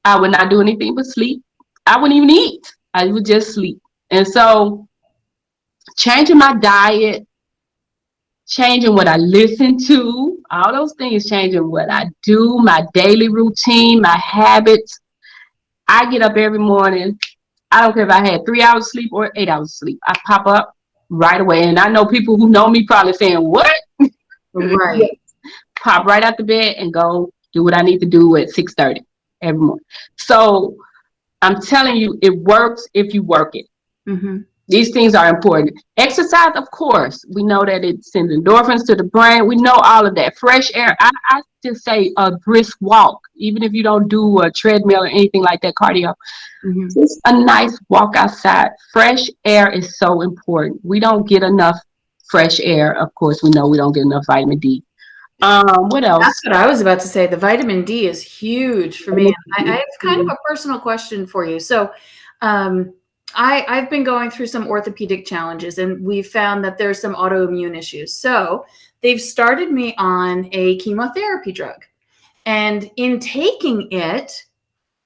I would not do anything but sleep. I wouldn't even eat. I would just sleep. And so changing my diet, changing what I listen to, all those things, changing what I do, my daily routine, my habits. I get up every morning. I don't care if I had 3 hours sleep or 8 hours sleep. I pop up right away. And I know people who know me probably saying, what? Right. Pop right out the bed and go do what I need to do at 6:30 every morning. So I'm telling you, it works if you work it. Mm-hmm. These things are important. Exercise, of course, we know that it sends endorphins to the brain. We know all of that. Fresh air. I just say a brisk walk, even if you don't do a treadmill or anything like that, cardio. Just a nice walk outside. Fresh air is so important. We don't get enough fresh air. Of course, we know we don't get enough vitamin D. What else? That's what I was about to say. The vitamin D is huge for me. I have kind of a personal question for you. So, I've been going through some orthopedic challenges, and we found that there's some autoimmune issues. So they've started me on a chemotherapy drug, and in taking it,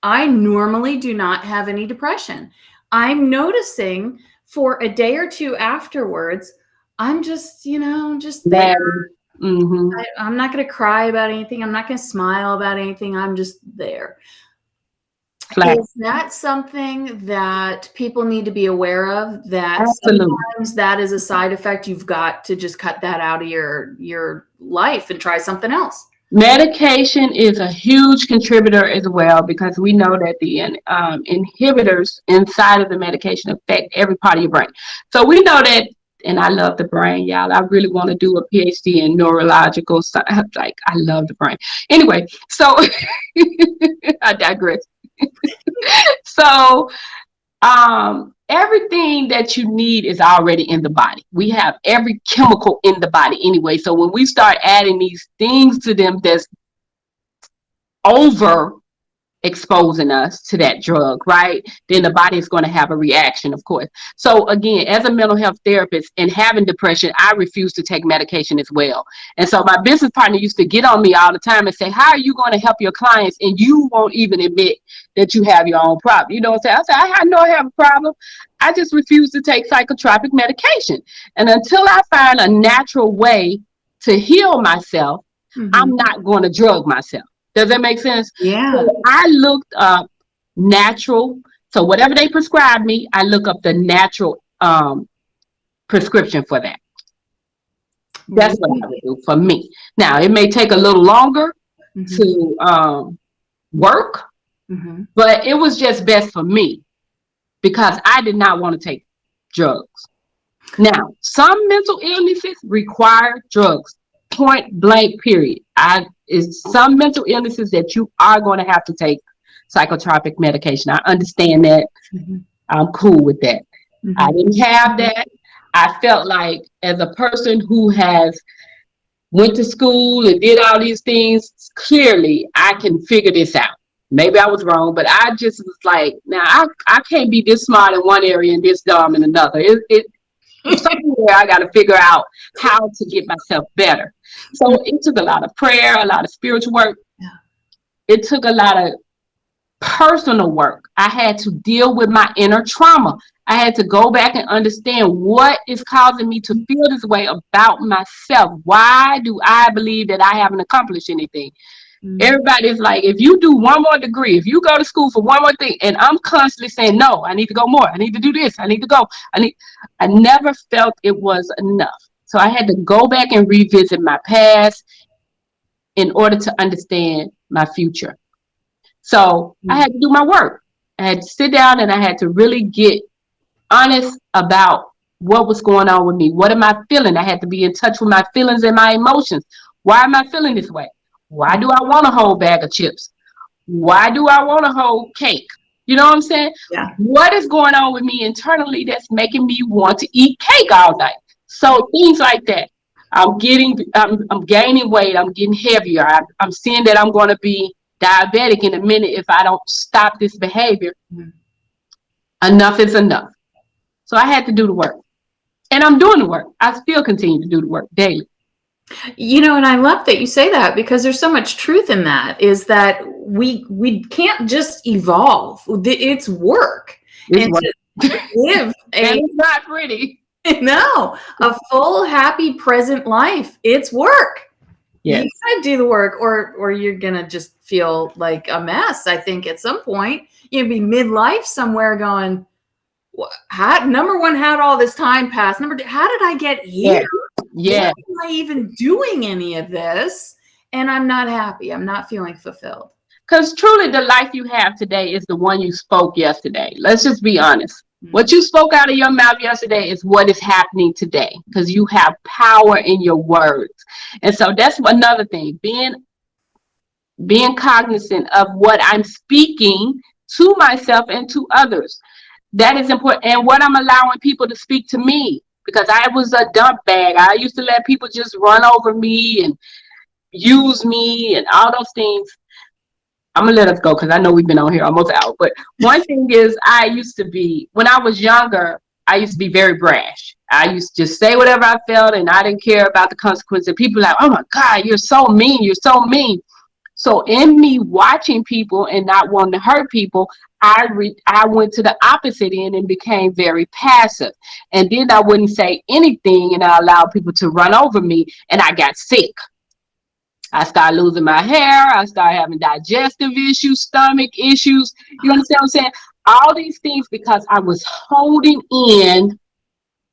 I normally do not have any depression. I'm noticing for a day or two afterwards, I'm just, just there. I'm not going to cry about anything. I'm not going to smile about anything. I'm just there. Is that something that people need to be aware of? That sometimes that is a side effect. You've got to just cut that out of your life and try something else. Medication is a huge contributor as well, because we know that the inhibitors inside of the medication affect every part of your brain. So we know that, and I love the brain, y'all. I really want to do a PhD in neurological science. Like, I love the brain. Anyway, so I digress. So everything that you need is already in the body. We have every chemical in the body anyway. So when we start adding these things to them that's over exposing us to that drug, right, then the body is going to have a reaction, of course. So again, as a mental health therapist and having depression, I refuse to take medication as well. And so my business partner used to get on me all the time and say, how are you going to help your clients and you won't even admit that you have your own problem? You know what I'm saying? I said, I know I have a problem. I just refuse to take psychotropic medication. And until I find a natural way to heal myself, I'm not going to drug myself. Does that make sense? Yeah. So I looked up natural. So whatever they prescribe me, I look up the natural prescription for that. That's what I would do for me. Now, it may take a little longer to work, but it was just best for me because I did not want to take drugs. Now, some mental illnesses require drugs. Point blank, period. Is some mental illnesses that you are going to have to take psychotropic medication. I understand that. I'm cool with that. I didn't have that. I felt like, as a person who has went to school and did all these things, clearly I can figure this out. Maybe I was wrong, but I just was like, now I can't be this smart in one area and this dumb in another. It's something where I got to figure out how to get myself better. So it took a lot of prayer, a lot of spiritual work. Yeah. It took a lot of personal work. I had to deal with my inner trauma. I had to go back and understand what is causing me to feel this way about myself. Why do I believe that I haven't accomplished anything? Everybody's like, if you do one more degree, if you go to school for one more thing, and I'm constantly saying, no, I need to go more. I need to do this. I need to go. I never felt it was enough. So I had to go back and revisit my past in order to understand my future. So I had to do my work. I had to sit down and I had to really get honest about what was going on with me. What am I feeling? I had to be in touch with my feelings and my emotions. Why am I feeling this way? Why do I want a whole bag of chips? Why do I want a whole cake? You know what I'm saying? Yeah. What is going on with me internally that's making me want to eat cake all night? So things like that. I'm gaining weight. I'm getting heavier. I'm seeing that I'm going to be diabetic in a minute if I don't stop this behavior. Enough is enough. So I had to do the work. And I'm doing the work. I still continue to do the work daily. You know, and I love that you say that, because there's so much truth in that, is that we can't just evolve. It's work. It's work. To live and it's not pretty. No, a full, happy, present life. It's work. Yes. You gotta do the work, or you're gonna just feel like a mess. I think at some point you'd be midlife somewhere going, number one, how'd all this time pass? Number two, how did I get here? Yeah. Why am I even doing any of this? And I'm not happy. I'm not feeling fulfilled. Because truly the life you have today is the one you spoke yesterday. Let's just be honest. What you spoke out of your mouth yesterday is what is happening today, because you have power in your words. And so that's another thing, being cognizant of what I'm speaking to myself and to others. That is important. And what I'm allowing people to speak to me, because I was a dump bag. I used to let people just run over me and use me and all those things. I'm gonna let us go because I know we've been on here almost out. But one thing is, I used to be, when I was younger, I used to be very brash. I used to just say whatever I felt, and I didn't care about the consequences. People were like, oh my God, you're so mean. You're so mean. So in me watching people and not wanting to hurt people, I went to the opposite end and became very passive. And then I wouldn't say anything, and I allowed people to run over me, and I got sick. I started losing my hair. I started having digestive issues, stomach issues. You understand what I'm saying? All these things because I was holding in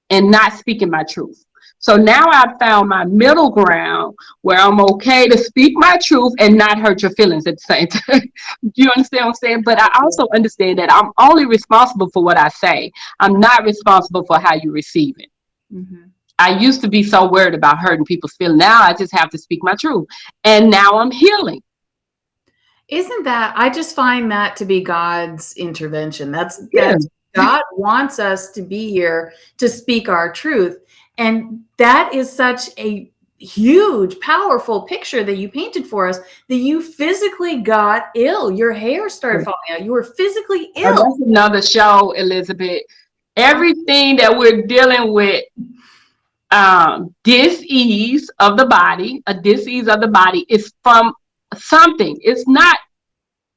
and not speaking my truth. So now I've found my middle ground where I'm okay to speak my truth and not hurt your feelings at the same time. You understand what I'm saying? But I also understand that I'm only responsible for what I say. I'm not responsible for how you receive it. Mm-hmm. I used to be so worried about hurting people's feelings. Now I just have to speak my truth. And now I'm healing. Isn't that, I just find that to be God's intervention. That's God wants us to be here to speak our truth. And that is such a huge, powerful picture that you painted for us, that you physically got ill. Your hair started falling out. You were physically ill. That's another show, Elizabeth. Everything that we're dealing with, dis-ease of the body, a dis-ease of the body is from something. It's not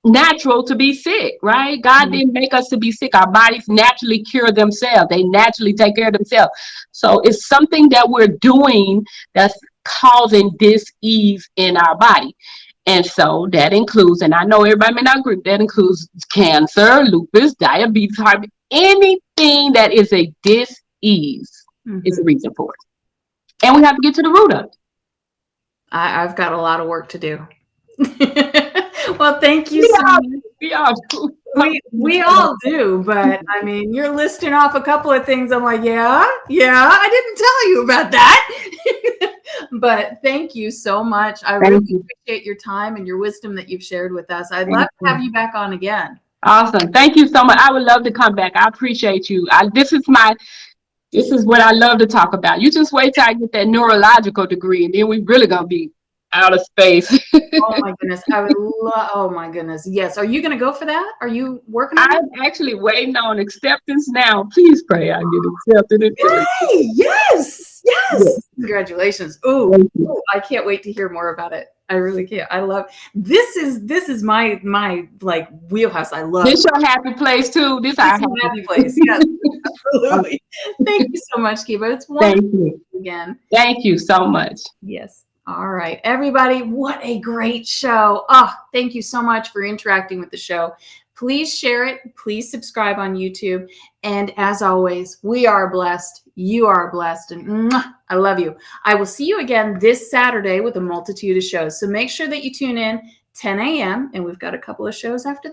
natural to be sick, right? God didn't make us to be sick. Our bodies naturally cure themselves. They naturally take care of themselves. So it's something that we're doing that's causing dis-ease in our body. And so that includes, and I know everybody may not agree, that includes cancer, lupus, diabetes, heart, anything that is a dis-ease is a reason for it. And we have to get to the root of it. I've got a lot of work to do. Well, thank you so much. We all do, but I mean, you're listing off a couple of things. I'm like, yeah, I didn't tell you about that. But thank you so much. I really appreciate your time and your wisdom that you've shared with us. I'd love to have you back on again. Awesome. Thank you so much. I would love to come back. I appreciate you. This is what I love to talk about. You just wait till I get that neurological degree, and then we really gonna be out of space. Oh my goodness. I would love, oh my goodness. Yes. Are you going to go for that? Are you working on it? I'm actually waiting on acceptance now. Please pray I get accepted. Yay! Yes. Congratulations. Oh, I can't wait to hear more about it. I really can't. I love this is my like wheelhouse. I love this. Your happy place too. This is our happy place. Yes, absolutely. Thank you so much, Keba. It's wonderful. Thank you again. Thank you so much. Yes. All right, everybody, what a great show. Oh, thank you so much for interacting with the show. Please share it. Please subscribe on YouTube. And as always, we are blessed. You are blessed. And I love you. I will see you again this Saturday with a multitude of shows. So make sure that you tune in 10 a.m. And we've got a couple of shows after that.